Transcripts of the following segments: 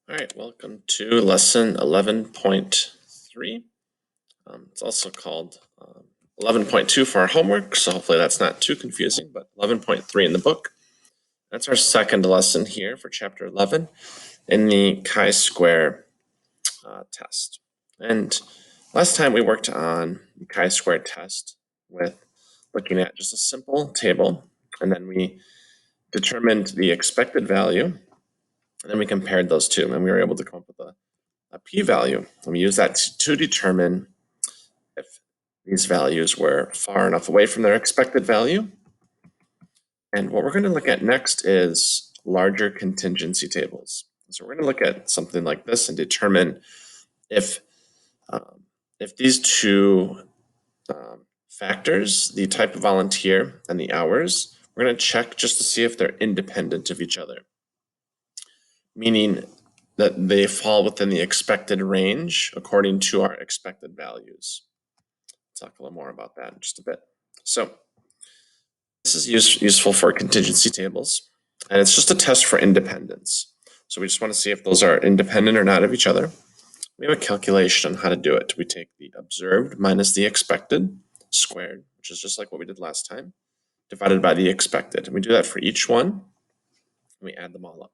All right, welcome to lesson 11.3. It's also called 11.2 for our homework, so hopefully that's not too confusing, but 11.3 in the book. That's our second lesson here for chapter 11 in the chi-square test. And last time we worked on the chi-square test with looking at just a simple table, and then we determined the expected value, and then we compared those two, and we were able to come up with a p-value. And we use that to determine if these values were far enough away from their expected value. And what we're going to look at next is larger contingency tables. So we're going to look at something like this and determine if these two factors, the type of volunteer and the hours, we're going to check just to see if they're independent of each other, meaning that they fall within the expected range according to our expected values. Talk a little more about that in just a bit. So this is useful for contingency tables, and it's just a test for independence. So we just want to see if those are independent or not of each other. We have a calculation on how to do it. We take the observed minus the expected squared, which is just like what we did last time, divided by the expected. And we do that for each one, and we add them all up.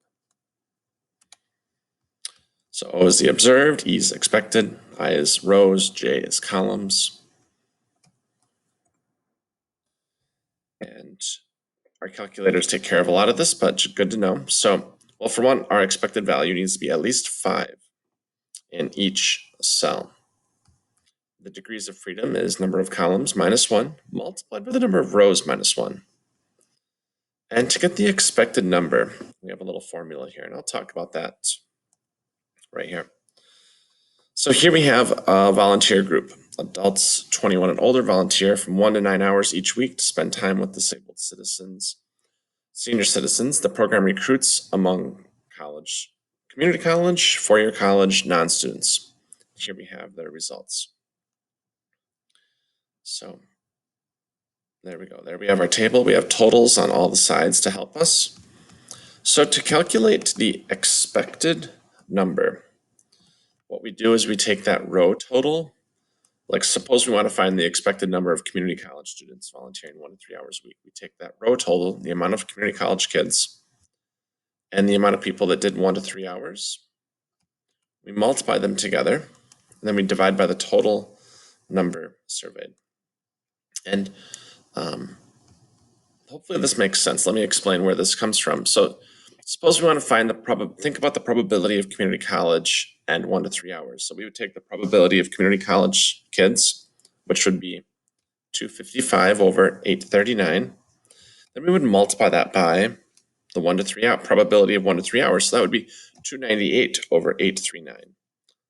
So O is the observed, E is expected, I is rows, J is columns. And our calculators take care of a lot of this, but good to know. So, well, for one, our expected value needs to be at least 5 in each cell. The degrees of freedom is number of columns minus 1 multiplied by the number of rows minus 1. And to get the expected number, we have a little formula here, and I'll talk about that right here. So here we have a volunteer group. Adults 21 and older volunteer from 1 to 9 hours each week to spend time with disabled citizens. Senior citizens, the program recruits among college, community college, four-year college, non-students. Here we have their results. So there we go. There we have our table. We have totals on all the sides to help us. So to calculate the expected number, what we do is we take that row total. Like suppose we want to find the expected number of community college students volunteering 1 to 3 hours a week. We take that row total, the amount of community college kids, and the amount of people that did 1 to 3 hours. We multiply them together, and then we divide by the total number surveyed. And hopefully this makes sense. Let me explain where this comes from. So suppose we want to find think about the probability of community college and 1 to 3 hours. So we would take the probability of community college kids, which would be 255 over 839. Then we would multiply that by the 1 to 3 hour probability of 1 to 3 hours. So that would be 298 over 839.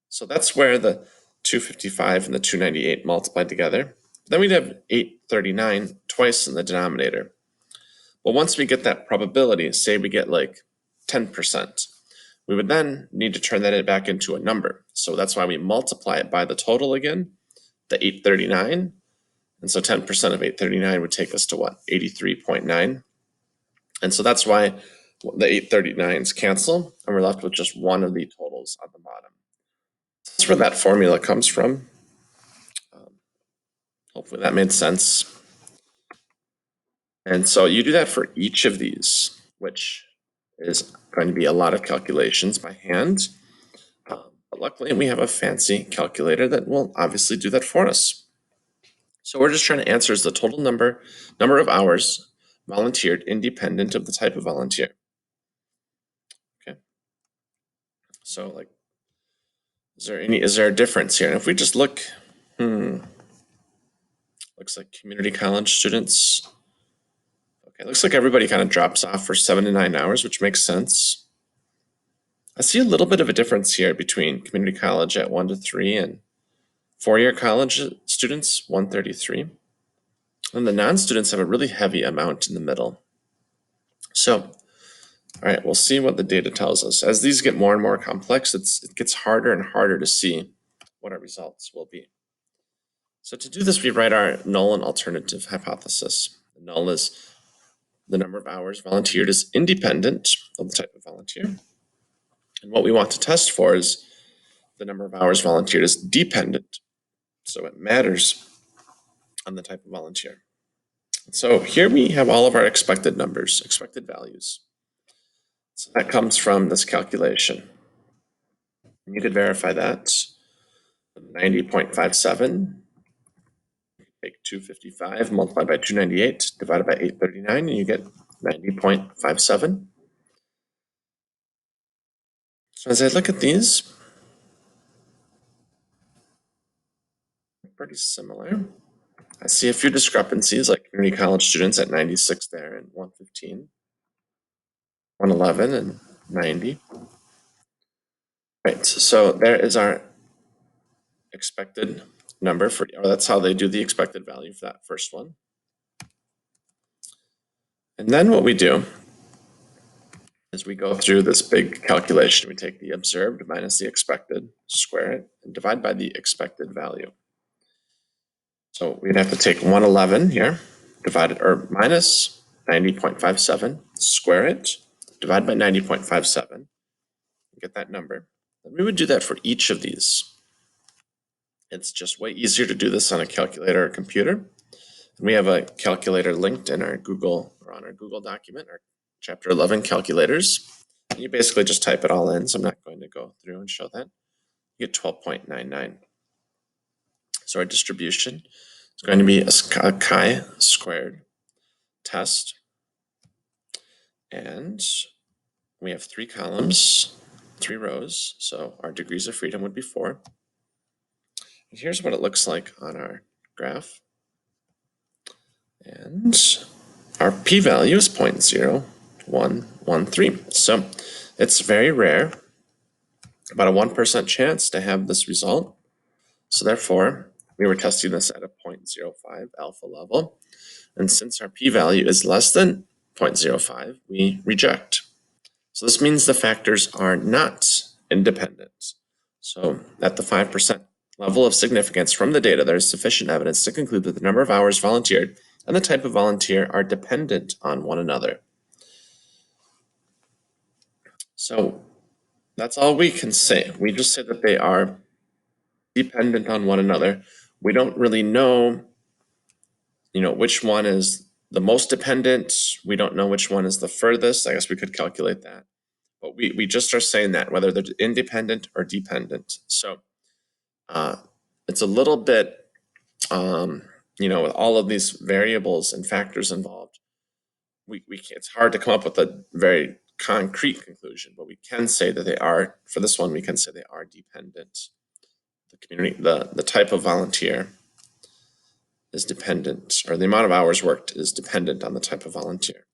So that's where the 255 and the 298 multiplied together. Then we'd have 839 twice in the denominator. Well, once we get that probability, say we get like 10%, we would then need to turn that back into a number. So that's why we multiply it by the total again, the 839. And so 10% of 839 would take us to what? 83.9. And so that's why the 839s cancel, and we're left with just one of the totals on the bottom. That's where that formula comes from. Hopefully that made sense. And so you do that for each of these, which is going to be a lot of calculations by hand. But luckily we have a fancy calculator that will obviously do that for us. So we're just trying to answer is the total number of hours volunteered independent of the type of volunteer. Okay. So like, is there a difference here? And if we just look, looks like community college students. Okay, looks like everybody kind of drops off for 7 to 9 hours, which makes sense. I see a little bit of a difference here between community college at 1 to 3 and four-year college students, 133. And the non-students have a really heavy amount in the middle. So, all right, we'll see what the data tells us. As these get more and more complex, it gets harder and harder to see what our results will be. So to do this, we write our null and alternative hypothesis. The null is the number of hours volunteered is independent of the type of volunteer. And what we want to test for is the number of hours volunteered is dependent. So it matters on the type of volunteer. So here we have all of our expected numbers, expected values. So that comes from this calculation. And you could verify that. 90.57, take 255 multiplied by 298 divided by 839, and you get 90.57. So as I look at these, pretty similar. I see a few discrepancies, like community college students at 96 there and 115, 111 and 90. Right, so there is our expected number for, or that's how they do the expected value for that first one. And then what we do is we go through this big calculation. We take the observed minus the expected, square it, and divide by the expected value. So we'd have to take 111 here, divide it, or minus 90.57, square it, divide by 90.57, get that number. And we would do that for each of these. It's just way easier to do this on a calculator or computer. And we have a calculator linked in our Google, or on our Google document, our chapter 11 calculators. And you basically just type it all in, so I'm not going to go through and show that. You get 12.99. So our distribution is going to be a chi-squared test. And we have 3 columns, 3 rows, so our degrees of freedom would be 4. And here's what it looks like on our graph. And our p-value is 0.0113. So it's very rare, about a 1% chance to have this result. So therefore, we were testing this at a 0.05 alpha level. And since our p-value is less than 0.05, we reject. So this means the factors are not independent. So at the 5% level of significance from the data, there is sufficient evidence to conclude that the number of hours volunteered and the type of volunteer are dependent on one another. So that's all we can say. We just say that they are dependent on one another. We don't really know, which one is the most dependent. We don't know which one is the furthest. I guess we could calculate that. But we just are saying that, whether they're independent or dependent. So it's a little bit, with all of these variables and factors involved, it's hard to come up with a very concrete conclusion, but we can say that they are, for this one, we can say they are dependent. The community, the type of volunteer is dependent, or the amount of hours worked is dependent on the type of volunteer.